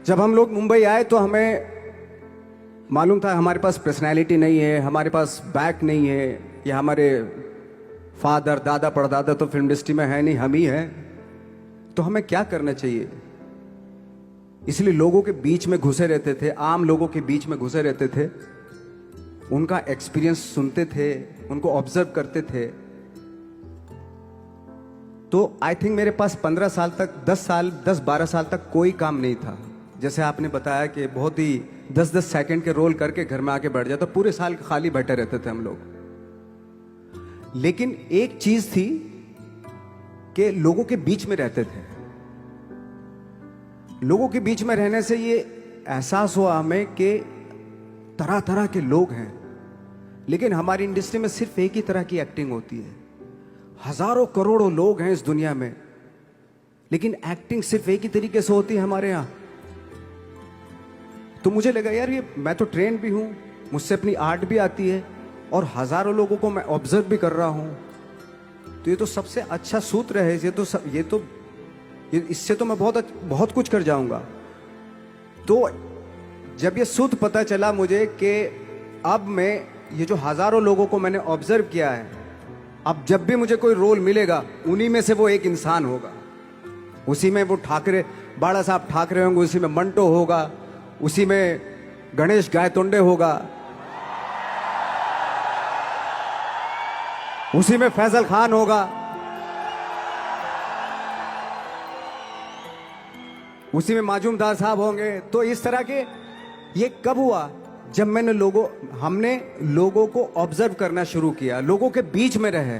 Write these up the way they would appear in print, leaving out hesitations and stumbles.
जब हम लोग मुंबई आए तो हमें मालूम था हमारे पास पर्सनैलिटी नहीं है, हमारे पास बैक नहीं है, या हमारे फादर दादा परदादा तो फिल्म इंडस्ट्री में है नहीं, हम ही हैं। तो हमें क्या करना चाहिए? इसलिए लोगों के बीच में घुसे रहते थे, आम लोगों के बीच में घुसे रहते थे, उनका एक्सपीरियंस सुनते थे, उनको ऑब्जर्व करते थे। तो आई थिंक मेरे पास 15 साल तक 10-12 साल तक कोई काम नहीं था। जैसे आपने बताया कि बहुत ही 10-10 सेकंड के रोल करके घर में आके बैठ जाए, तो पूरे साल खाली बैठे रहते थे हम लोग। लेकिन एक चीज थी कि लोगों के बीच में रहते थे। लोगों के बीच में रहने से ये एहसास हुआ हमें कि तरह तरह के लोग हैं, लेकिन हमारी इंडस्ट्री में सिर्फ एक ही तरह की एक्टिंग होती है। हजारों करोड़ों लोग हैं इस दुनिया में, लेकिन एक्टिंग सिर्फ एक ही तरीके से होती है हमारे यहां। तो मुझे लगा यार, ये मैं तो ट्रेन भी हूं, मुझसे अपनी आर्ट भी आती है, और हजारों लोगों को मैं ऑब्जर्व भी कर रहा हूं। तो ये तो सबसे अच्छा सूत्र है। इससे तो मैं बहुत कुछ कर जाऊंगा। तो जब ये सूत्र पता चला मुझे कि अब मैं ये जो हजारों लोगों को मैंने ऑब्जर्व किया है, अब जब भी मुझे कोई रोल मिलेगा उन्हीं में से वो एक इंसान होगा। उसी में वो ठाकरे, बाड़ा साहब ठाकरे होंगे, उसी में मंटो होगा, उसी में गणेश गायतोंडे होगा, उसी में फैजल खान होगा, उसी में माजूमदार साहब होंगे। तो इस तरह के, ये कब हुआ? जब हमने लोगों को ऑब्जर्व करना शुरू किया, लोगों के बीच में रहे।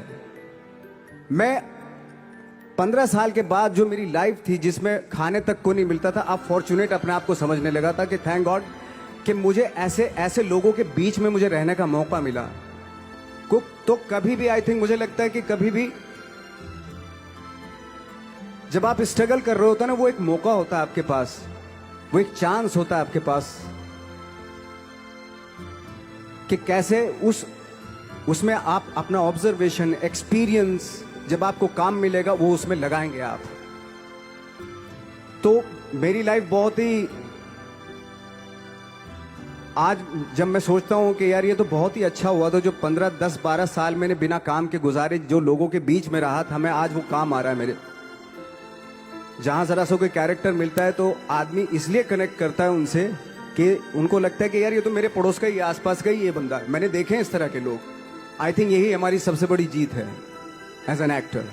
मैं 15 साल के बाद जो मेरी लाइफ थी, जिसमें खाने तक को नहीं मिलता था, अब फॉर्चुनेट अपने आप को समझने लगा था कि थैंक गॉड कि मुझे ऐसे लोगों के बीच में मुझे रहने का मौका मिला। तो कभी भी आई थिंक मुझे लगता है कि कभी भी जब आप स्ट्रगल कर रहे होते हैं ना, वो एक मौका होता है आपके पास, वो एक चांस होता है आपके पास कि कैसे उसमें आप अपना ऑब्जर्वेशन, एक्सपीरियंस, जब आपको काम मिलेगा वो उसमें लगाएंगे आप। तो मेरी लाइफ बहुत ही, आज जब मैं सोचता हूं कि यार ये तो बहुत ही अच्छा हुआ था जो 15, 10, 12 साल मैंने बिना काम के गुजारे, जो लोगों के बीच में रहा था, हमें आज वो काम आ रहा है मेरे। जहां जरा सा कोई कैरेक्टर मिलता है तो आदमी इसलिए कनेक्ट करता है उनसे कि उनको लगता है कि यार ये तो मेरे पड़ोस का ही, आसपास का ही ये बंदा है। मैंने देखे हैं इस तरह के लोग। आई थिंक यही हमारी सबसे बड़ी जीत है एज एन एक्टर।